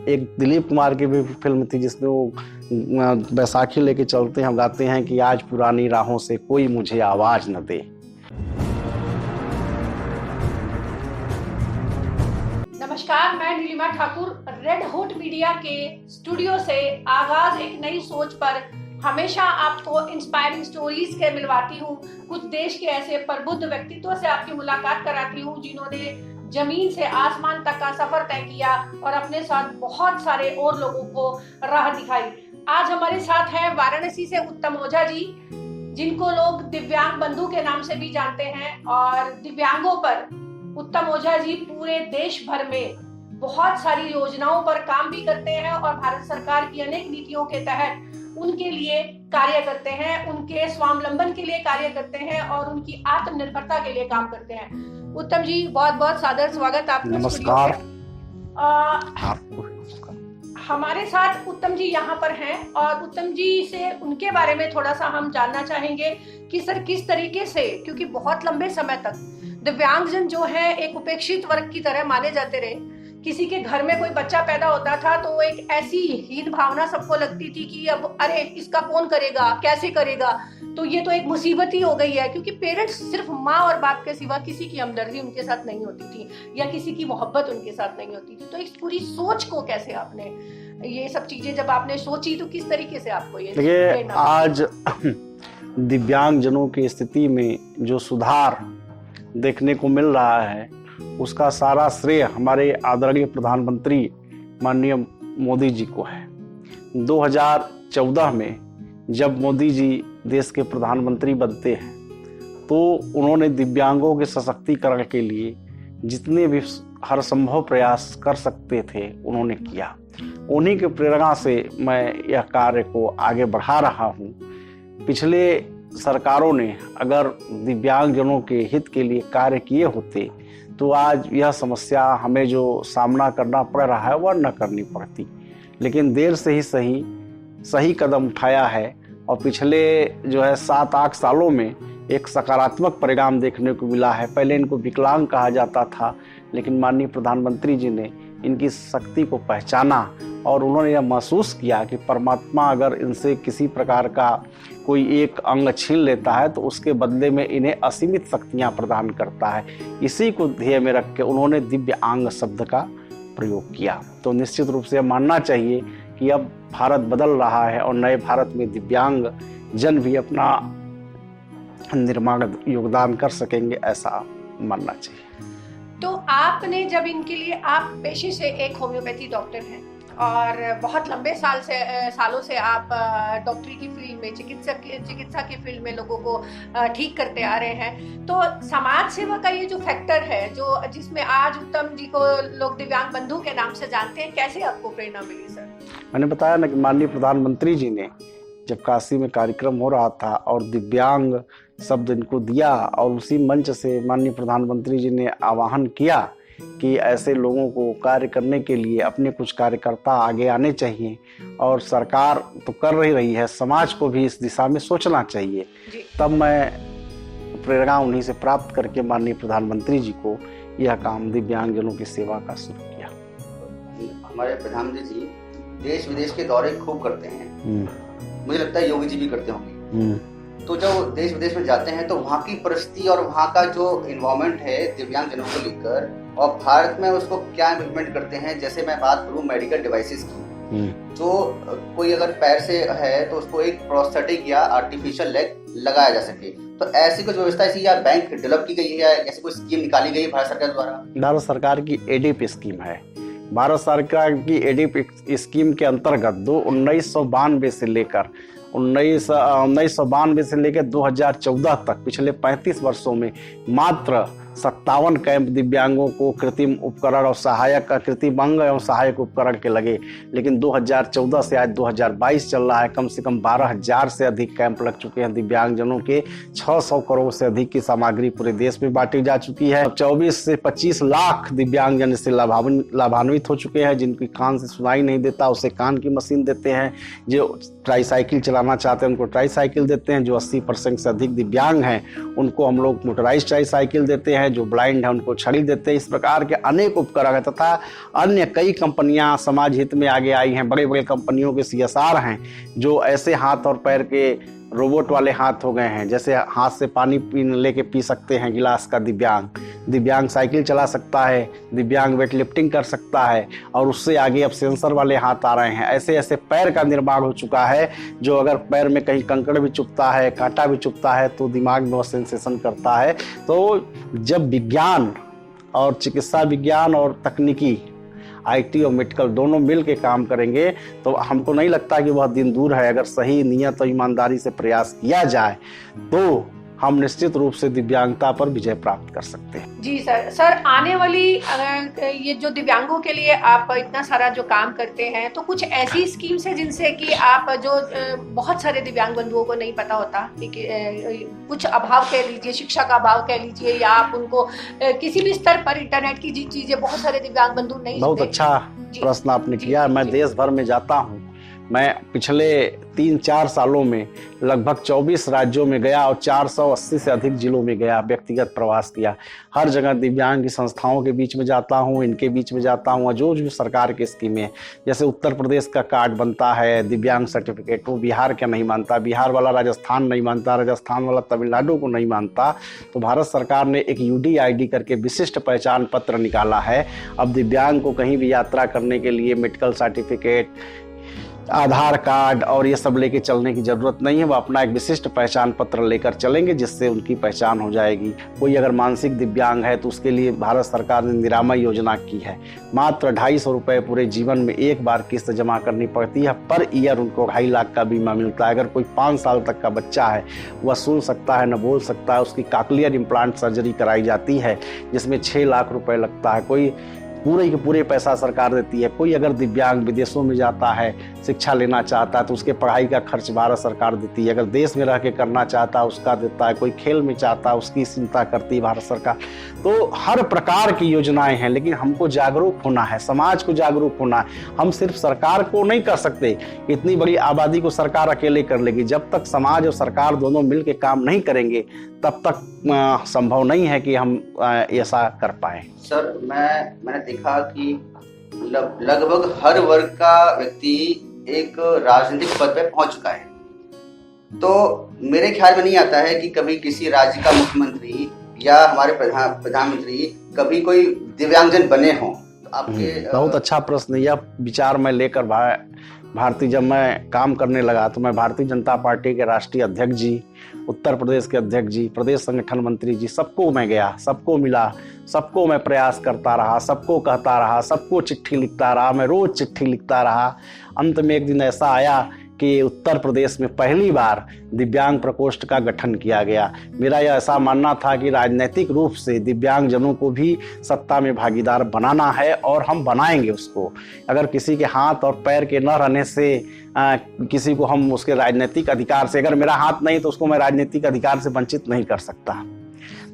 एक दिलीप कुमार की भी फिल्म थी जिसमें वो बैसाखी लेके चलते हैं, हम गाते हैं कि आज पुरानी राहों से कोई मुझे आवाज न दे। नमस्कार, मैं Neelima Thakur red hood media के स्टूडियो से आगाज एक नई सोच पर हमेशा आपको इंस्पायरिंग स्टोरीज के मिलवाती हूँ। कुछ देश के ऐसे प्रबुद्ध व्यक्तित्व से आपकी मुलाकात कराती हूँ जिन्होंने जमीन से आसमान तक का सफर तय किया और अपने साथ बहुत सारे और लोगों को राह दिखाई। आज हमारे साथ हैं वाराणसी से उत्तम ओझा जी, जिनको लोग दिव्यांग बंधु के नाम से भी जानते हैं। और दिव्यांगों पर उत्तम ओझा जी पूरे देश भर में बहुत सारी योजनाओं पर काम भी करते हैं और भारत सरकार की अनेक नीतियों के तहत उनके लिए कार्य करते हैं, उनके स्वावलंबन के लिए कार्य करते हैं और उनकी आत्मनिर्भरता के लिए काम करते हैं। उत्तम जी, बहुत बहुत सादर स्वागत आपका। नमस्कार। हमारे साथ उत्तम जी यहाँ पर हैं और उत्तम जी से उनके बारे में थोड़ा सा हम जानना चाहेंगे कि सर किस तरीके से, क्योंकि बहुत लंबे समय तक दिव्यांगजन जो है एक उपेक्षित वर्ग की तरह माने जाते रहे। किसी के घर में कोई बच्चा पैदा होता था तो एक ऐसी हीन भावना सबको लगती थी कि अब अरे इसका कौन करेगा, कैसे करेगा। तो ये तो एक मुसीबत ही हो गई है, क्योंकि पेरेंट्स सिर्फ माँ और बाप के सिवा किसी की हमदर्दी उनके साथ नहीं होती थी या किसी की मोहब्बत उनके साथ नहीं होती थी। तो इस पूरी सोच को कैसे आपने, ये सब चीजें जब आपने सोची तो किस तरीके से आपको ये आज दिव्यांगजनों की स्थिति में जो सुधार देखने को मिल रहा है उसका सारा श्रेय हमारे आदरणीय प्रधानमंत्री माननीय मोदी जी को है। 2014 में जब मोदी जी देश के प्रधानमंत्री बनते हैं तो उन्होंने दिव्यांगों के सशक्तिकरण के लिए जितने भी हर संभव प्रयास कर सकते थे उन्होंने किया। उन्हीं के प्रेरणा से मैं यह कार्य को आगे बढ़ा रहा हूँ। पिछले सरकारों ने अगर दिव्यांगजनों के हित के लिए कार्य किए होते तो आज यह समस्या हमें जो सामना करना पड़ रहा है वह न करनी पड़ती। लेकिन देर से ही सही कदम उठाया है और पिछले जो है 7-8 सालों में एक सकारात्मक परिणाम देखने को मिला है। पहले इनको विकलांग कहा जाता था, लेकिन माननीय प्रधानमंत्री जी ने इनकी शक्ति को पहचाना और उन्होंने यह महसूस किया कि परमात्मा अगर इनसे किसी प्रकार का कोई एक अंग छीन लेता है तो उसके बदले में इन्हें असीमित शक्तियां प्रदान करता है। इसी को ध्येय में रख के उन्होंने दिव्यांग शब्द का प्रयोग किया। तो निश्चित रूप से मानना चाहिए कि अब भारत बदल रहा है और नए भारत में दिव्यांग जन भी अपना निर्माण योगदान कर सकेंगे, ऐसा मानना चाहिए। तो आपने जब इनके लिए, आप पेशे से एक होम्योपैथी डॉक्टर हैं और बहुत लंबे सालों से आप डॉक्टरी की फील्ड में, चिकित्सा की फील्ड में लोगों को ठीक करते आ रहे हैं। तो समाज सेवा का ये जो फैक्टर है जो जिसमें आज उत्तम जी को लोग दिव्यांग बंधु के नाम से जानते हैं, कैसे आपको प्रेरणा मिली सर? मैंने बताया ना कि माननीय प्रधानमंत्री जी ने जब काशी में कार्यक्रम हो रहा था और दिव्यांग शब्द इनको दिया और उसी मंच से माननीय प्रधानमंत्री जी ने आह्वान किया कि ऐसे लोगों को कार्य करने के लिए अपने कुछ कार्यकर्ता आगे आने चाहिए और सरकार तो कर रही है, समाज को भी इस दिशा में सोचना चाहिए। तब मैं प्रेरणा उन्हीं से प्राप्त करके माननीय प्रधानमंत्री जी को यह काम दिव्यांगजनों की सेवा का शुरू किया। हमारे प्रधानमंत्री जी देश विदेश के दौरे खूब करते हैं, मुझे लगता है योगी जी भी करते होंगे। तो जब देश विदेश में जाते हैं तो वहाँ की परिस्थिति और वहाँ का जो इन्वायरमेंट है दिव्यांगजनों को लेकर, और भारत में उसको क्या इम्प्लीमेंट करते हैं। जैसे मैं बात करूँ मेडिकल डिवाइसेस की, जो कोई अगर पैर से है तो उसको एक प्रोस्थेटिक या आर्टिफिशियल लेग लगाया जा सके, तो ऐसी कुछ व्यवस्था ऐसी या बैंक डेवलप की गई है या ऐसी कोई स्कीम निकाली गई है भारत सरकार द्वारा? भारत सरकार की एडीप स्कीम है। भारत सरकार की एडीप स्कीम के अंतर्गत 1992 से लेकर 2014 तक पिछले 35 वर्षों में मात्र 57 कैंप दिव्यांगों को कृत्रिम उपकरण और कृत्रिम अंग एवं सहायक उपकरण के लगे। लेकिन 2014 से आज 2022 चल रहा है, कम से कम 12,000 से अधिक कैंप लग चुके हैं दिव्यांगजनों के। 600 करोड़ से अधिक की सामग्री पूरे देश में बांटी जा चुकी है। 24 से 25 लाख दिव्यांगजन इससे लाभान्वित हो चुके हैं। जिनकी कान से सुनाई नहीं देता उसे कान की मशीन देते हैं, जो ट्राईसाइकिल चलाना चाहते हैं उनको ट्राईसाइकिल देते हैं, जो 80% से अधिक दिव्यांग हैं उनको हम लोग मोटराइज ट्राईसाइकिल देते हैं। हैं, जो ब्लाइंड हैं उनको छड़ी देते हैं। इस प्रकार के अनेक उपकरण हैं तथा अन्य कई कंपनियां समाज हित में आगे आई हैं। बड़े बड़े कंपनियों के CSR हैं जो ऐसे हाथ और पैर के रोबोट वाले हाथ हो गए हैं, जैसे हाथ से पानी लेके पी सकते हैं गिलास का दिव्यांग साइकिल चला सकता है, दिव्यांग वेट लिफ्टिंग कर सकता है, और उससे आगे अब सेंसर वाले हाथ आ रहे हैं। ऐसे ऐसे पैर का निर्माण हो चुका है जो अगर पैर में कहीं कंकड़ भी चुभता है, कांटा भी चुभता है तो दिमाग में वो सेंसेशन करता है। तो जब विज्ञान और चिकित्सा विज्ञान और तकनीकी IT और मेडिकल दोनों मिल के काम करेंगे तो हमको नहीं लगता कि वह दिन दूर है। अगर सही नियत और ईमानदारी से प्रयास किया जाए तो हम निश्चित रूप से दिव्यांगता पर विजय प्राप्त कर सकते हैं। जी सर, आने वाली ये जो दिव्यांगों के लिए आप इतना सारा जो काम करते हैं, तो कुछ ऐसी स्कीम्स है जिनसे कि आप जो बहुत सारे दिव्यांग बंधुओं को नहीं पता होता, कुछ अभाव कह लीजिए, शिक्षा का अभाव कह लीजिए, या आप उनको किसी भी स्तर पर इंटरनेट की जी चीजें बहुत सारे दिव्यांग बंधु नहीं। बहुत अच्छा प्रश्न आपने किया। मैं देश भर में जाता हूँ। मैं पिछले 3-4 सालों में लगभग 24 राज्यों में गया और 480 से अधिक जिलों में गया, व्यक्तिगत प्रवास किया। हर जगह दिव्यांग की संस्थाओं के बीच में जाता हूँ, इनके बीच में जाता हूँ। जो जो सरकार की स्कीमें, जैसे उत्तर प्रदेश का कार्ड बनता है दिव्यांग सर्टिफिकेट, वो बिहार का नहीं मानता, बिहार वाला राजस्थान नहीं मानता, राजस्थान वाला तमिलनाडु को नहीं मानता। तो भारत सरकार ने एक UDID करके विशिष्ट पहचान पत्र निकाला है। अब दिव्यांग को कहीं भी यात्रा करने के लिए मेडिकल सर्टिफिकेट, आधार कार्ड और ये सब लेके चलने की ज़रूरत नहीं है। वो अपना एक विशिष्ट पहचान पत्र लेकर चलेंगे जिससे उनकी पहचान हो जाएगी। कोई अगर मानसिक दिव्यांग है तो उसके लिए भारत सरकार ने निरामय योजना की है। मात्र 250 रुपये पूरे जीवन में एक बार किस्त जमा करनी पड़ती है। पर ईयर उनको 2.5 लाख का बीमा मिलता है। अगर कोई 5 साल तक का बच्चा है, वह सुन सकता है, न बोल सकता है, उसकी कॉकलियर इम्प्लांट सर्जरी कराई जाती है जिसमें 6 लाख रुपये लगता है। कोई पूरे के पूरे पैसा सरकार देती है। कोई अगर दिव्यांग विदेशों में जाता है, शिक्षा लेना चाहता है तो उसके पढ़ाई का खर्च भारत सरकार देती है। अगर देश में रह के करना चाहता है उसका देता है। कोई खेल में चाहता है उसकी चिंता करती है भारत सरकार। तो हर प्रकार की योजनाएं हैं, लेकिन हमको जागरूक होना है, समाज को जागरूक होना है। हम सिर्फ सरकार को नहीं कर सकते, इतनी बड़ी आबादी को सरकार अकेले कर लेगी। जब तक समाज और सरकार दोनों मिल के काम नहीं करेंगे तब तक संभव नहीं है कि हम ऐसा कर पाए। सर, मैंने देखा कि लगभग हर वर्ग का व्यक्ति एक राजनीतिक पद पे पहुंच चुका है। तो मेरे ख्याल में नहीं आता है कि कभी किसी राज्य का मुख्यमंत्री या हमारे प्रधानमंत्री कभी कोई दिव्यांगजन बने हों। तो आपके बहुत अच्छा प्रश्न। यह विचार मैं लेकर जब मैं काम करने लगा तो मैं भारतीय जनता पार्टी के राष्ट्रीय अध्यक्ष जी, उत्तर प्रदेश के अध्यक्ष जी, प्रदेश संगठन मंत्री जी, सबको मैं गया, सबको मिला, सबको मैं प्रयास करता रहा, सबको कहता रहा, सबको चिट्ठी लिखता रहा, मैं रोज चिट्ठी लिखता रहा। अंत में एक दिन ऐसा आया कि उत्तर प्रदेश में पहली बार दिव्यांग प्रकोष्ठ का गठन किया गया। मेरा यह ऐसा मानना था कि राजनीतिक रूप से दिव्यांगजनों को भी सत्ता में भागीदार बनाना है और हम बनाएंगे उसको। अगर किसी के हाथ और पैर के न रहने से किसी को हम उसके राजनीतिक अधिकार से, अगर मेरा हाथ नहीं तो उसको मैं राजनीतिक अधिकार से वंचित नहीं कर सकता।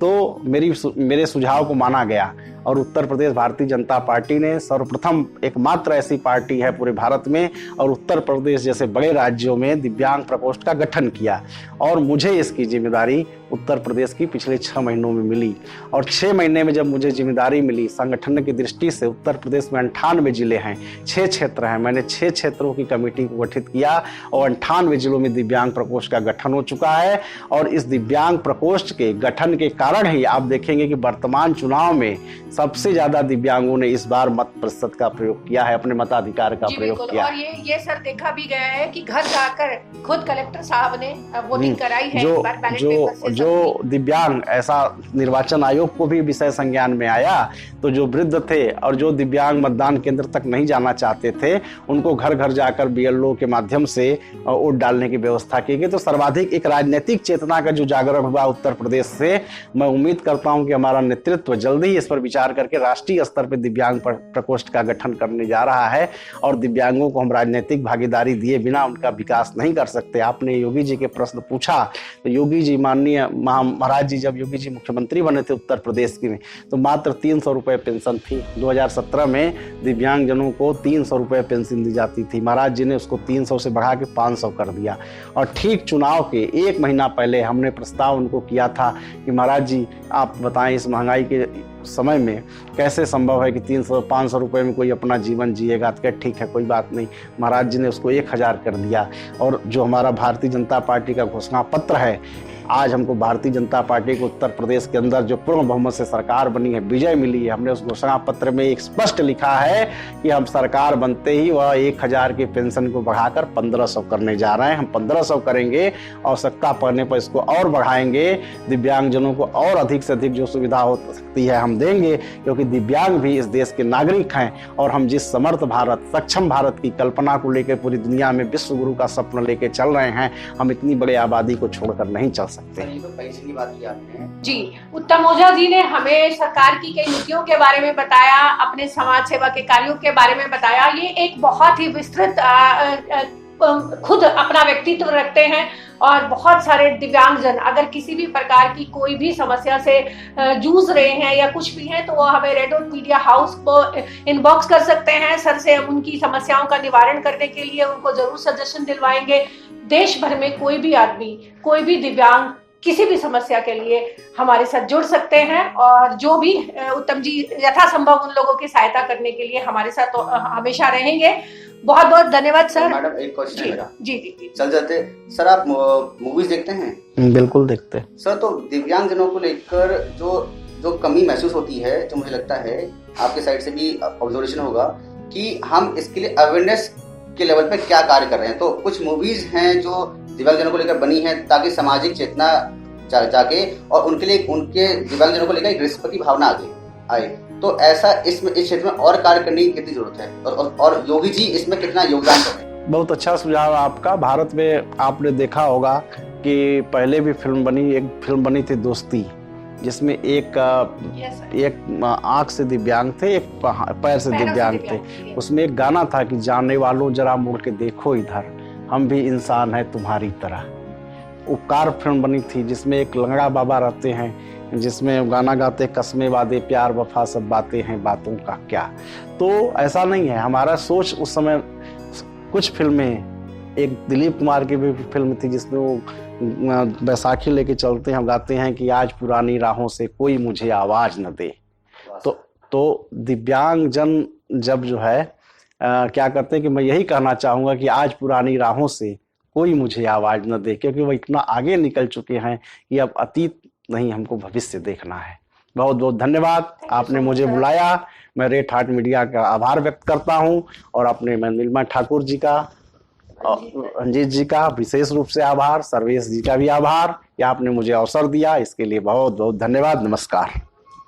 तो मेरे सुझाव को माना गया और उत्तर प्रदेश भारतीय जनता पार्टी ने सर्वप्रथम एकमात्र ऐसी पार्टी है पूरे भारत में और उत्तर प्रदेश जैसे बड़े राज्यों में दिव्यांग प्रकोष्ठ का गठन किया। और मुझे इसकी जिम्मेदारी उत्तर प्रदेश की पिछले 6 महीनों में मिली। और 6 महीने में जब मुझे जिम्मेदारी मिली, संगठन की दृष्टि से उत्तर प्रदेश में 98 जिले हैं, 6 क्षेत्र हैं। मैंने 6 क्षेत्रों की कमेटी को गठित किया और 98 जिलों में दिव्यांग प्रकोष्ठ का गठन हो चुका है। और इस दिव्यांग प्रकोष्ठ के गठन के कारण ही आप देखेंगे कि वर्तमान चुनाव में सबसे ज्यादा दिव्यांगों ने इस बार मत प्रतिशत का प्रयोग किया है, अपने मताधिकार का प्रयोग किया। और ये सर देखा भी गया है कि घर जाकर खुद कलेक्टर साहब ने वोटिंग कराई है। जो दिव्यांग, ऐसा निर्वाचन आयोग को भी विषय संज्ञान में आया, तो जो वृद्ध थे और जो दिव्यांग मतदान केंद्र तक नहीं जाना चाहते थे उनको घर घर जाकर BLO के माध्यम से वोट डालने की व्यवस्था की गई। तो सर्वाधिक एक राजनीतिक चेतना का जो जागरण हुआ उत्तर प्रदेश से, मैं उम्मीद करता हूं कि हमारा नेतृत्व जल्दी ही इस पर विचार विचार करके राष्ट्रीय स्तर पर दिव्यांग प्रकोष्ठ का गठन करने जा रहा है। और दिव्यांगों को हम राजनीतिक भागीदारी दिए बिना उनका विकास नहीं कर सकते। आपने योगी जी के प्रश्न पूछा, तो योगी जी, माननीय महाराज जी, जब योगी जी मुख्यमंत्री बने थे उत्तर प्रदेश की में, तो मात्र 300 रुपये पेंशन थी। 2017 में दिव्यांगजनों को 300 रुपये पेंशन दी जाती थी। महाराज जी ने उसको 300 से बढ़ा के 500 कर दिया। और ठीक चुनाव के 1 महीना पहले हमने प्रस्ताव उनको किया था कि महाराज जी आप बताएं इस महंगाई के समय में कैसे संभव है कि 300-500 रुपये में कोई अपना जीवन जिएगा। तो क्या ठीक है, कोई बात नहीं। महाराज जी ने उसको 1000 कर दिया। और जो हमारा भारतीय जनता पार्टी का घोषणा पत्र है, आज हमको भारतीय जनता पार्टी को उत्तर प्रदेश के अंदर जो पूर्ण बहुमत से सरकार बनी है, विजय मिली है, हमने उस घोषणा पत्र में एक स्पष्ट लिखा है कि हम सरकार बनते ही वह 1000 की पेंशन को बढ़ाकर 1500 करने जा रहे हैं। हम 1500 करेंगे, आवश्यकता पड़ने पर इसको और बढ़ाएंगे। दिव्यांगजनों को और अधिक से अधिक जो सुविधा हो सकती है हम देंगे, क्योंकि दिव्यांग भी इस देश के नागरिक हैं। और हम जिस समर्थ भारत, सक्षम भारत की कल्पना को लेकर पूरी दुनिया में विश्व गुरु का सपना लेकर चल रहे हैं, हम इतनी बड़ी आबादी को छोड़कर नहीं चल सकते। तो पैसे की बात की आपने जी, उत्तम ओझा जी ने हमें सरकार की कई नीतियों के बारे में बताया, अपने समाज सेवा के कार्यों के बारे में बताया। ये एक बहुत ही विस्तृत खुद अपना व्यक्तित्व रखते हैं। और बहुत सारे दिव्यांगजन अगर किसी भी प्रकार की कोई भी समस्या से जूझ रहे हैं या कुछ भी है, तो वो हमें रेड हॉट मीडिया हाउस को इनबॉक्स कर सकते हैं। सर से हम उनकी समस्याओं का निवारण करने के लिए उनको जरूर सजेशन दिलवाएंगे। देश भर में कोई भी आदमी, कोई भी दिव्यांग किसी भी समस्या के लिए हमारे साथ जुड़ सकते हैं। और जो भी उत्तम जी यथासंभव उन लोगों की सहायता करने के लिए हमारे साथ तो हमेशा रहेंगे। बहुत बहुत धन्यवाद सर। मैडम एक क्वेश्चन है मेरा। जी जी जी, चल जाते सर, आप मूवीज देखते हैं? बिल्कुल देखते हैं सर। तो दिव्यांगजनों को लेकर जो कमी महसूस होती है, जो मुझे लगता है आपके साइड से भी ऑब्जर्वेशन होगा कि हम इसके लिए अवेयरनेस के लेवल पे क्या कार्य कर रहे हैं। तो कुछ मूवीज हैं जो दिव्यांगजनों को लेकर बनी है ताकि सामाजिक चेतना जागे और उनके लिए, उनके दिव्यांगजनों को लेकर एक रिस्पेक्ट की भावना आगे आए। तो ऐसा इस क्षेत्र में और कार्य करने की कितनी जरूरत है, और योगी जी इसमें कितना योगदान कर रहे हैं? बहुत अच्छा सुझाव आपका। भारत में आपने देखा होगा कि पहले भी एक फिल्म बनी थी दोस्ती, जिसमें एक आंख से दिव्यांग थे, एक पैर से दिव्यांग थे। उसमें एक गाना था कि जाने वालों जरा मुड़ के देखो इधर, हम भी इंसान है तुम्हारी तरह। उपकार फिल्म बनी थी जिसमें एक लंगड़ा बाबा रहते हैं, जिसमें गाना गाते कस्मे वादे प्यार वफा सब बातें हैं, बातों का क्या। तो ऐसा नहीं है हमारा सोच। उस समय कुछ फिल्में, एक दिलीप कुमार की भी फिल्म थी जिसमें वो बैसाखी लेके चलते हैं, गाते हैं कि आज पुरानी राहों से कोई मुझे आवाज न दे। तो दिव्यांग जन जब जो है क्या करते हैं कि मैं यही कहना चाहूँगा कि आज पुरानी राहों से कोई मुझे आवाज न दे, क्योंकि वो इतना आगे निकल चुके हैं कि अब अतीत नहीं, हमको भविष्य देखना है। बहुत बहुत धन्यवाद, आपने मुझे बुलाया। मैं रेड हॉट मीडिया का आभार व्यक्त करता हूं, और अपने मैं नीलिमा ठाकुर जी का, रंजीत जी का विशेष रूप से आभार, सर्वेश जी का भी आभार कि आपने मुझे अवसर दिया। इसके लिए बहुत बहुत धन्यवाद। नमस्कार।